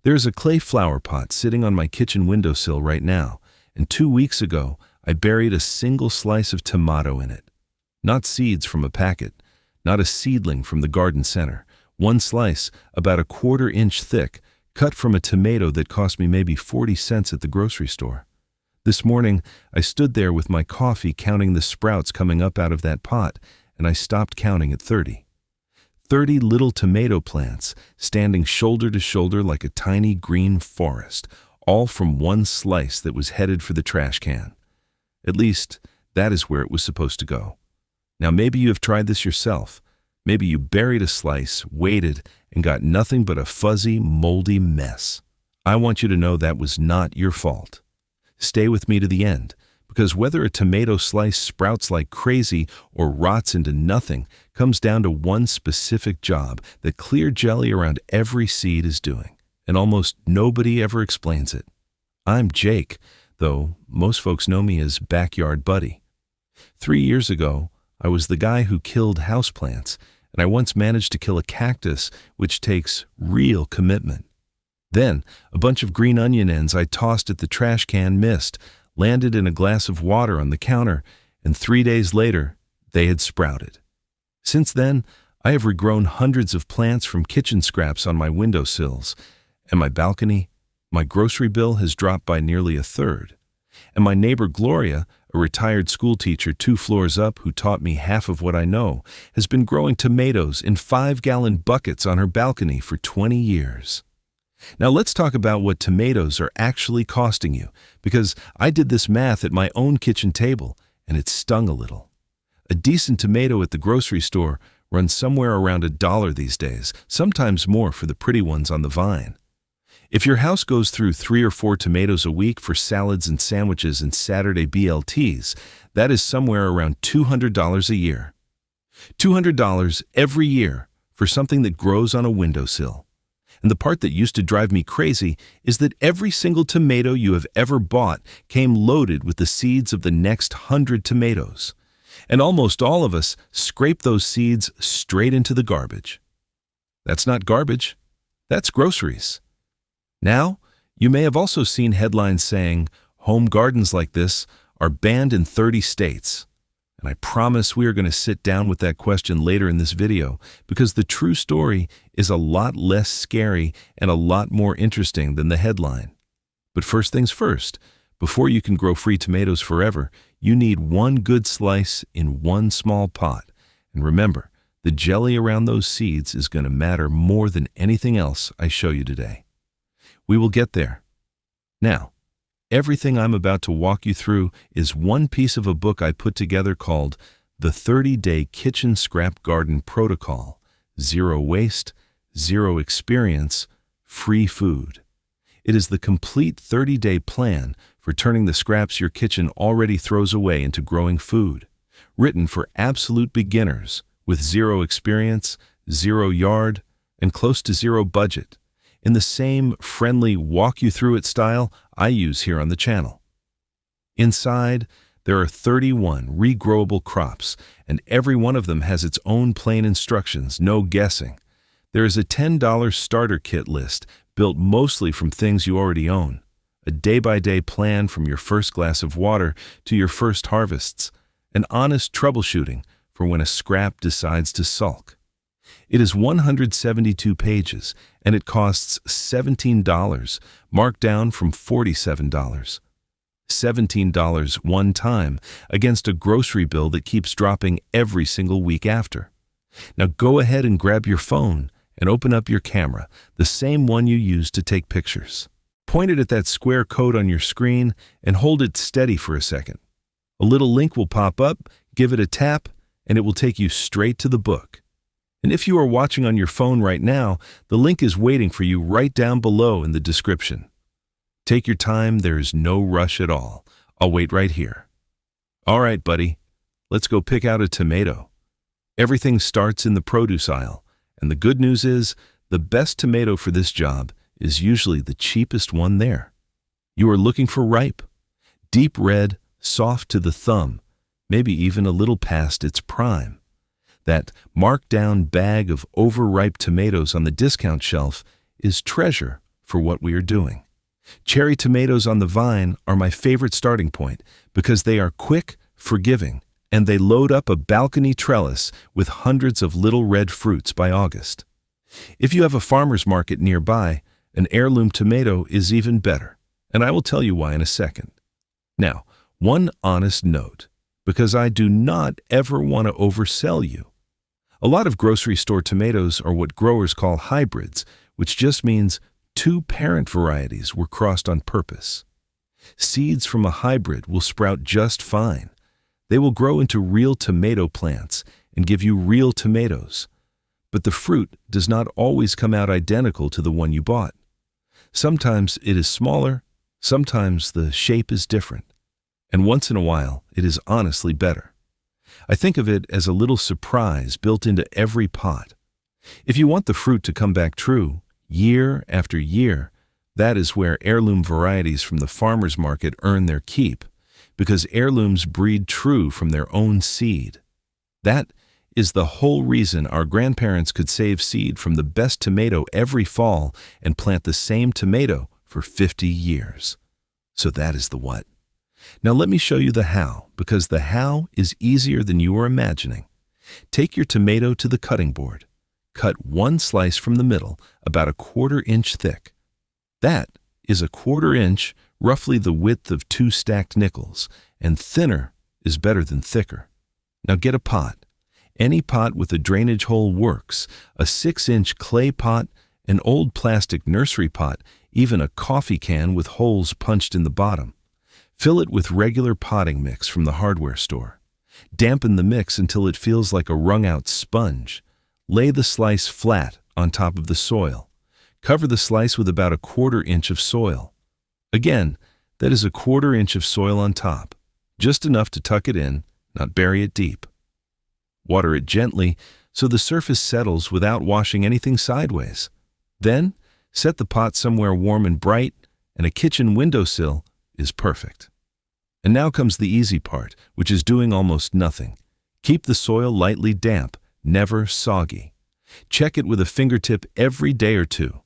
There's a clay flower pot sitting on my kitchen windowsill right now, and 2 weeks ago, I buried a single slice of tomato in it. Not seeds from a packet, not a seedling from the garden center. One slice, about a 1/4 inch thick, cut from a tomato that cost me maybe 40 cents at the grocery store. This morning, I stood there with my coffee counting the sprouts coming up out of that pot, and I stopped counting at 30. 30 little tomato plants standing shoulder to shoulder like a tiny green forest, all from one slice that was headed for the trash can. At least, that is where it was supposed to go. Now maybe you have tried this yourself. Maybe you buried a slice, waited, and got nothing but a fuzzy, moldy mess. I want you to know that was not your fault. Stay with me to the end, because whether a tomato slice sprouts like crazy or rots into nothing comes down to one specific job that clear jelly around every seed is doing, and almost nobody ever explains it. I'm Jake, though most folks know me as Backyard Buddy. 3 years ago, I was the guy who killed houseplants, and I once managed to kill a cactus, which takes real commitment. Then, a bunch of green onion ends I tossed at the trash can missed, landed in a glass of water on the counter, and 3 days later, they had sprouted. Since then, I have regrown hundreds of plants from kitchen scraps on my windowsills, and my balcony, my grocery bill has dropped by nearly 1/3. And my neighbor Gloria, a retired school teacher 2 floors up who taught me half of what I know, has been growing tomatoes in 5-gallon buckets on her balcony for 20 years. Now let's talk about what tomatoes are actually costing you, because I did this math at my own kitchen table, and it stung a little. A decent tomato at the grocery store runs somewhere around $1 these days, sometimes more for the pretty ones on the vine. If your house goes through 3 or 4 tomatoes a week for salads and sandwiches and Saturday BLTs, that is somewhere around $200 a year. $200 every year for something that grows on a windowsill. And the part that used to drive me crazy is that every single tomato you have ever bought came loaded with the seeds of the next 100 tomatoes. And almost all of us scrape those seeds straight into the garbage. That's not garbage, that's groceries. Now, you may have also seen headlines saying, home gardens like this are banned in 30 states. And I promise we are going to sit down with that question later in this video, because the true story is a lot less scary and a lot more interesting than the headline. But first things first, before you can grow free tomatoes forever, you need one good slice in one small pot. And remember, the jelly around those seeds is going to matter more than anything else I show you today. We will get there. Now, everything I'm about to walk you through is one piece of a book I put together called The 30-Day Kitchen Scrap Garden Protocol: Zero Waste, Zero Experience, Free Food. It is the complete 30-day plan for turning the scraps your kitchen already throws away into growing food. Written for absolute beginners with zero experience, 0 yard, and close to 0 budget, in the same friendly walk-you-through-it style I use here on the channel. Inside, there are 31 regrowable crops, and every one of them has its own plain instructions, no guessing. There is a $10 starter kit list built mostly from things you already own, a day-by-day plan from your first glass of water to your first harvests, and honest troubleshooting for when a scrap decides to sulk. It is 172 pages, and it costs $17, marked down from $47. $17 one time against a grocery bill that keeps dropping every single week after. Now go ahead and grab your phone and open up your camera, the same one you use to take pictures. Point it at that square code on your screen and hold it steady for a second. A little link will pop up, give it a tap, and it will take you straight to the book. And if you are watching on your phone right now, the link is waiting for you right down below in the description. Take your time, there is no rush at all. I'll wait right here. All right, buddy, let's go pick out a tomato. Everything starts in the produce aisle, and the good news is the best tomato for this job is usually the cheapest one there. You are looking for ripe, deep red, soft to the thumb, maybe even a little past its prime. That marked-down bag of overripe tomatoes on the discount shelf is treasure for what we are doing. Cherry tomatoes on the vine are my favorite starting point because they are quick, forgiving, and they load up a balcony trellis with hundreds of little red fruits by August. If you have a farmer's market nearby, an heirloom tomato is even better, and I will tell you why in a second. Now, one honest note, because I do not ever want to oversell you. A lot of grocery store tomatoes are what growers call hybrids, which just means two parent varieties were crossed on purpose. Seeds from a hybrid will sprout just fine. They will grow into real tomato plants and give you real tomatoes. But the fruit does not always come out identical to the one you bought. Sometimes it is smaller, sometimes the shape is different, and once in a while it is honestly better. I think of it as a little surprise built into every pot. If you want the fruit to come back true, year after year, that is where heirloom varieties from the farmer's market earn their keep, because heirlooms breed true from their own seed. That is the whole reason our grandparents could save seed from the best tomato every fall and plant the same tomato for 50 years. So that is the what. Now let me show you the how, because the how is easier than you are imagining. Take your tomato to the cutting board. Cut one slice from the middle, about a 1/4 inch thick. That is a 1/4 inch, roughly the width of 2 stacked nickels, and thinner is better than thicker. Now get a pot. Any pot with a drainage hole works, a 6-inch clay pot, an old plastic nursery pot, even a coffee can with holes punched in the bottom. Fill it with regular potting mix from the hardware store. Dampen the mix until it feels like a wrung-out sponge. Lay the slice flat on top of the soil. Cover the slice with about a 1/4 inch of soil. Again, that is a 1/4 inch of soil on top, just enough to tuck it in, not bury it deep. Water it gently so the surface settles without washing anything sideways. Then, set the pot somewhere warm and bright, and a kitchen windowsill is perfect. And now comes the easy part, which is doing almost nothing. Keep the soil lightly damp, never soggy. Check it with a fingertip every day or two.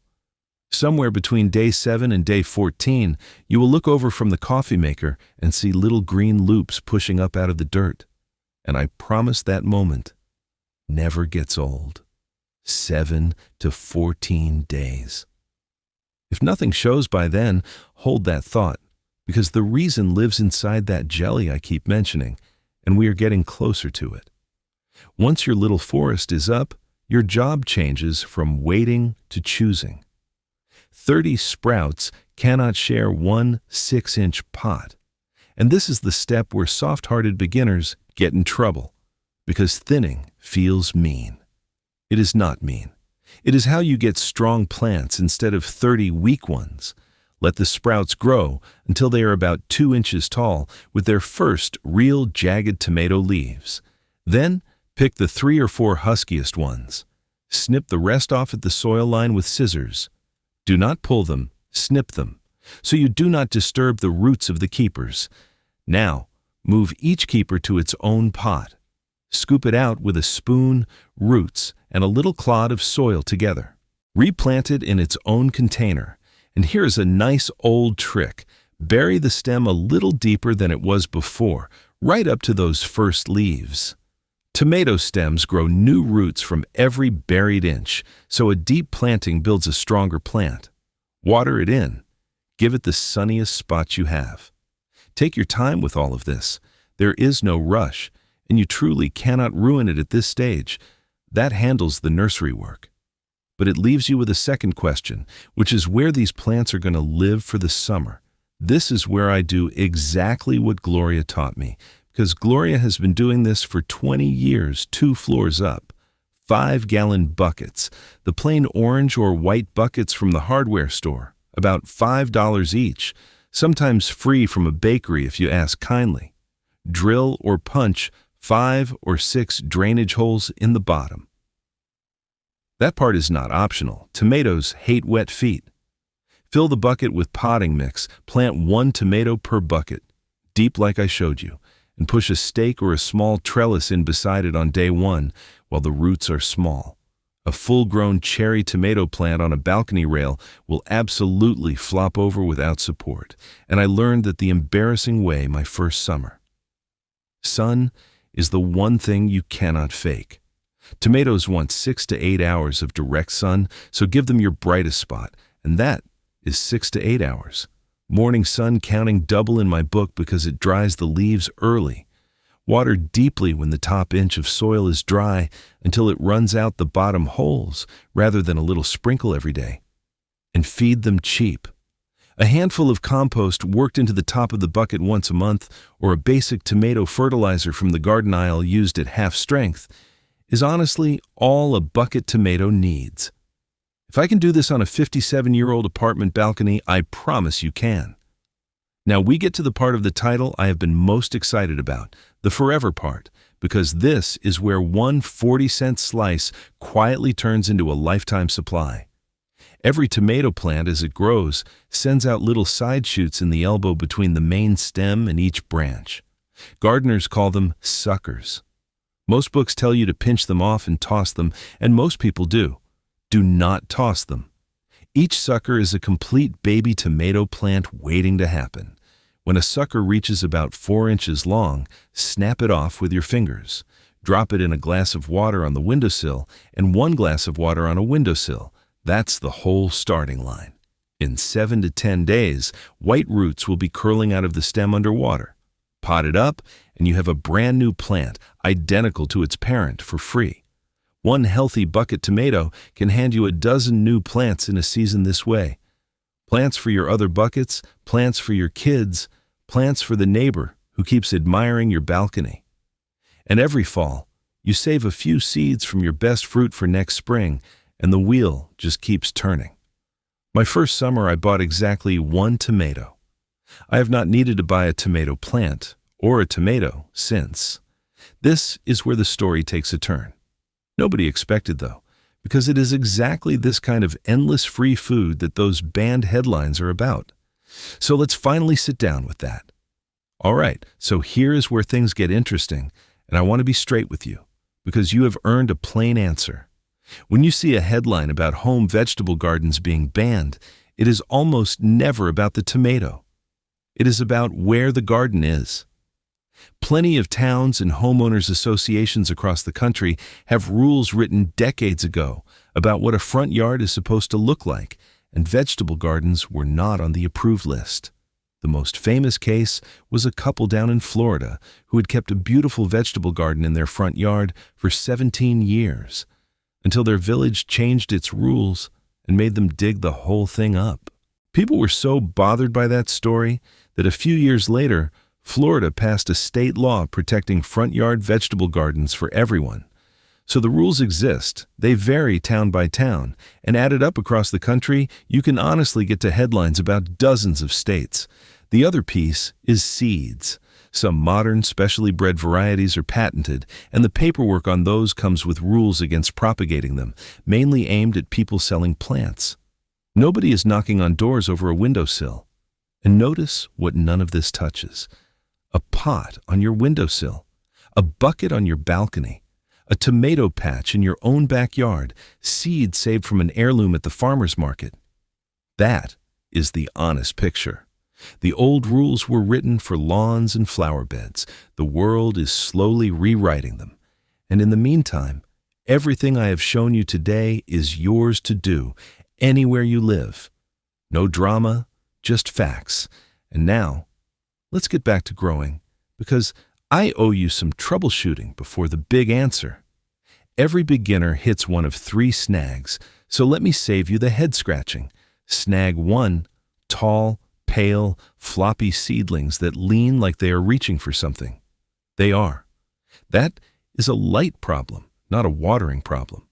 Somewhere between day 7 and day 14, you will look over from the coffee maker and see little green loops pushing up out of the dirt. And I promise that moment never gets old. 7 to 14 days. If nothing shows by then, hold that thought, because the reason lives inside that jelly I keep mentioning, and we are getting closer to it. Once your little forest is up, your job changes from waiting to choosing. 30 sprouts cannot share one 6-inch pot. And this is the step where soft-hearted beginners get in trouble, because thinning feels mean. It is not mean. It is how you get strong plants instead of 30 weak ones. Let the sprouts grow until they are about 2 inches tall with their first real jagged tomato leaves. Then pick the 3 or 4 huskiest ones. Snip the rest off at the soil line with scissors. Do not pull them, snip them, so you do not disturb the roots of the keepers. Now, move each keeper to its own pot. Scoop it out with a spoon, roots, and a little clod of soil together. Replant it in its own container. And here is a nice old trick. Bury the stem a little deeper than it was before, right up to those first leaves. Tomato stems grow new roots from every buried inch, so a deep planting builds a stronger plant. Water it in. Give it the sunniest spot you have. Take your time with all of this. There is no rush, and you truly cannot ruin it at this stage. That handles the nursery work. But it leaves you with a second question, which is where these plants are going to live for the summer. This is where I do exactly what Gloria taught me, because Gloria has been doing this for 20 years, 2 floors up. 5-gallon buckets, the plain orange or white buckets from the hardware store, about $5 each, sometimes free from a bakery if you ask kindly. Drill or punch 5 or 6 drainage holes in the bottom. That part is not optional. Tomatoes hate wet feet. Fill the bucket with potting mix. Plant 1 tomato per bucket, deep like I showed you, and push a stake or a small trellis in beside it on day 1 while the roots are small. A full-grown cherry tomato plant on a balcony rail will absolutely flop over without support, and I learned that the embarrassing way my first summer. Sun is the one thing you cannot fake. Tomatoes want 6 to 8 hours of direct sun, so give them your brightest spot, and that is 6 to 8 hours. Morning sun counting double in my book because it dries the leaves early. Water deeply when the top inch of soil is dry until it runs out the bottom holes rather than a little sprinkle every day. And feed them cheap. A handful of compost worked into the top of the bucket once a month, or a basic tomato fertilizer from the garden aisle used at half strength, is honestly all a bucket tomato needs. If I can do this on a 57-year-old apartment balcony, I promise you can. Now we get to the part of the title I have been most excited about, the forever part, because this is where one 40-cent slice quietly turns into a lifetime supply. Every tomato plant, as it grows, sends out little side shoots in the elbow between the main stem and each branch. Gardeners call them suckers. Most books tell you to pinch them off and toss them, and most people do. Do not toss them. Each sucker is a complete baby tomato plant waiting to happen. When a sucker reaches about 4 inches long, snap it off with your fingers. Drop it in a glass of water on the windowsill and 1 glass of water on a windowsill. That's the whole starting line. In 7 to 10 days, white roots will be curling out of the stem underwater. Pot it up, and you have a brand new plant, identical to its parent, for free. One healthy bucket tomato can hand you a dozen new plants in a season this way. Plants for your other buckets, plants for your kids, plants for the neighbor who keeps admiring your balcony. And every fall, you save a few seeds from your best fruit for next spring, and the wheel just keeps turning. My first summer, I bought exactly 1 tomato. I have not needed to buy a tomato plant or a tomato since. This is where the story takes a turn. Nobody expected, though, because it is exactly this kind of endless free food that those banned headlines are about. So let's finally sit down with that. All right, so here is where things get interesting, and I want to be straight with you, because you have earned a plain answer. When you see a headline about home vegetable gardens being banned, it is almost never about the tomato. It is about where the garden is. Plenty of towns and homeowners associations across the country have rules written decades ago about what a front yard is supposed to look like, and vegetable gardens were not on the approved list. The most famous case was a couple down in Florida who had kept a beautiful vegetable garden in their front yard for 17 years, until their village changed its rules and made them dig the whole thing up. People were so bothered by that story that a few years later, Florida passed a state law protecting front yard vegetable gardens for everyone. So the rules exist, they vary town by town, and added up across the country, you can honestly get to headlines about dozens of states. The other piece is seeds. Some modern, specially bred varieties are patented, and the paperwork on those comes with rules against propagating them, mainly aimed at people selling plants. Nobody is knocking on doors over a windowsill. And notice what none of this touches. A pot on your windowsill, a bucket on your balcony, a tomato patch in your own backyard, seeds saved from an heirloom at the farmer's market. That is the honest picture. The old rules were written for lawns and flower beds. The world is slowly rewriting them. And in the meantime, everything I have shown you today is yours to do, anywhere you live. No drama, just facts. And now, let's get back to growing, because I owe you some troubleshooting before the big answer. Every beginner hits one of 3 snags, so let me save you the head scratching. Snag 1, tall, pale, floppy seedlings that lean like they are reaching for something. They are. That is a light problem, not a watering problem.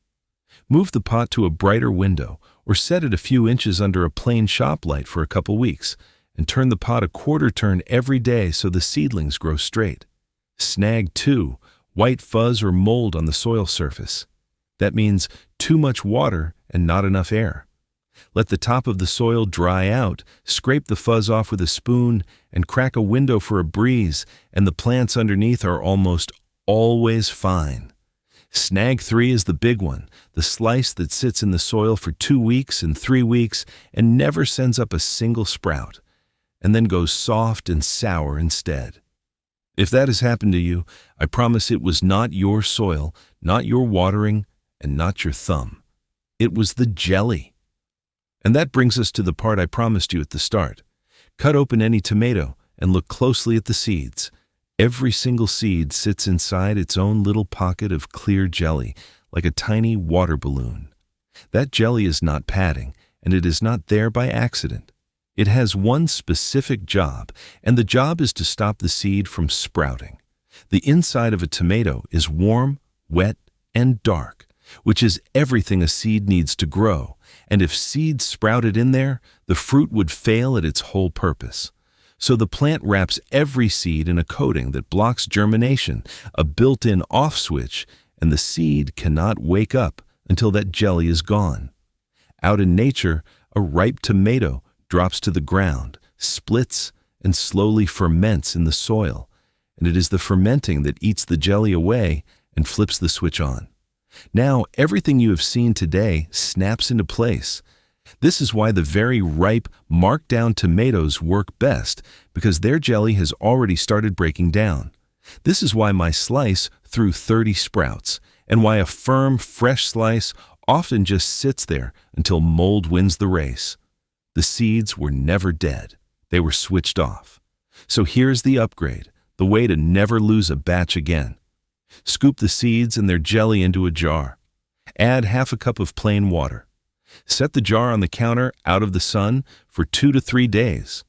Move the pot to a brighter window or set it a few inches under a plain shop light for a couple weeks, and turn the pot a quarter turn every day so the seedlings grow straight. Snag 2, white fuzz or mold on the soil surface. That means too much water and not enough air. Let the top of the soil dry out, scrape the fuzz off with a spoon, and crack a window for a breeze, and the plants underneath are almost always fine. Snag 3 is the big one, the slice that sits in the soil for 2 weeks and 3 weeks and never sends up a single sprout, and then goes soft and sour instead. If that has happened to you, I promise it was not your soil, not your watering, and not your thumb. It was the jelly. And that brings us to the part I promised you at the start. Cut open any tomato and look closely at the seeds. Every single seed sits inside its own little pocket of clear jelly, like a tiny water balloon. That jelly is not padding, and it is not there by accident. It has one specific job, and the job is to stop the seed from sprouting. The inside of a tomato is warm, wet, and dark, which is everything a seed needs to grow, and if seeds sprouted in there, the fruit would fail at its whole purpose. So the plant wraps every seed in a coating that blocks germination, a built-in off switch, and the seed cannot wake up until that jelly is gone. Out in nature, a ripe tomato drops to the ground, splits, and slowly ferments in the soil, and it is the fermenting that eats the jelly away and flips the switch on. Now, everything you have seen today snaps into place. This is why the very ripe, marked-down tomatoes work best, because their jelly has already started breaking down. This is why my slice threw 30 sprouts, and why a firm, fresh slice often just sits there until mold wins the race. The seeds were never dead. They were switched off. So here's the upgrade, the way to never lose a batch again. Scoop the seeds and their jelly into a jar. Add half a cup of plain water. Set the jar on the counter out of the sun for 2 to 3 days.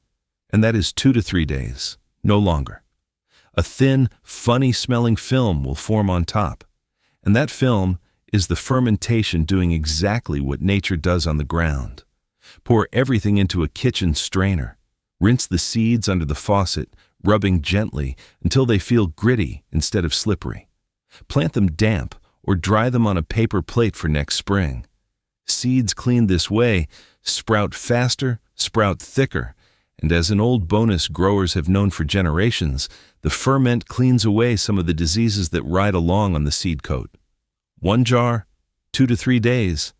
And that is 2 to 3 days, no longer. A thin, funny-smelling film will form on top. And that film is the fermentation doing exactly what nature does on the ground. Pour everything into a kitchen strainer. Rinse the seeds under the faucet, rubbing gently until they feel gritty instead of slippery. Plant them damp or dry them on a paper plate for next spring. Seeds cleaned this way sprout faster, sprout thicker, and as an old bonus growers have known for generations, the ferment cleans away some of the diseases that ride along on the seed coat. 1 jar, 2 to 3 days,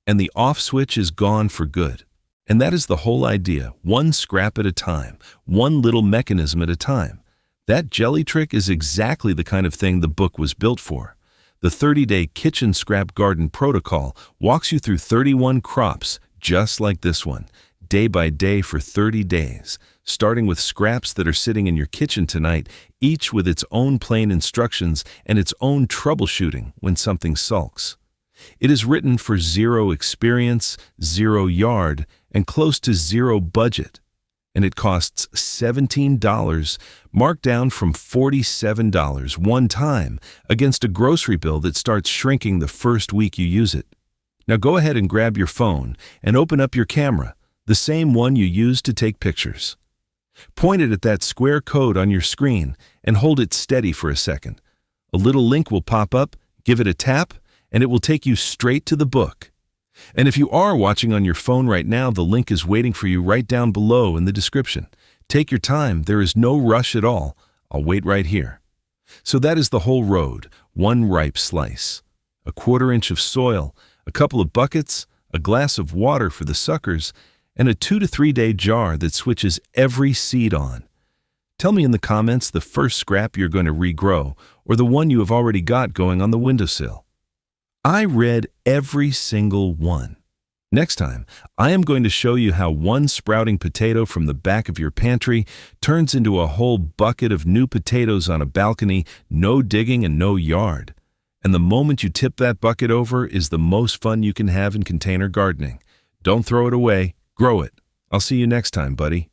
and the off switch is gone for good. And that is the whole idea, one scrap at a time, one little mechanism at a time. That jelly trick is exactly the kind of thing the book was built for. The 30-day kitchen scrap garden protocol walks you through 31 crops just like this one, day by day for 30 days, starting with scraps that are sitting in your kitchen tonight, each with its own plain instructions and its own troubleshooting when something sulks. It is written for 0 experience, 0 yard, and close to 0 budget. And it costs $17, marked down from $47 one time against a grocery bill that starts shrinking the first week you use it. Now go ahead and grab your phone and open up your camera, the same one you use to take pictures. Point it at that square code on your screen and hold it steady for a second. A little link will pop up, give it a tap, and it will take you straight to the book. And if you are watching on your phone right now, the link is waiting for you right down below in the description. Take your time, there is no rush at all. I'll wait right here. So that is the whole road, one ripe slice. A 1/4 inch of soil, a couple of buckets, a glass of water for the suckers, and a 2 to 3 day jar that switches every seed on. Tell me in the comments the first scrap you're going to regrow, or the one you have already got going on the windowsill. I read every single one. Next time, I am going to show you how one sprouting potato from the back of your pantry turns into a whole bucket of new potatoes on a balcony, no digging and no yard. And the moment you tip that bucket over is the most fun you can have in container gardening. Don't throw it away, grow it. I'll see you next time, buddy.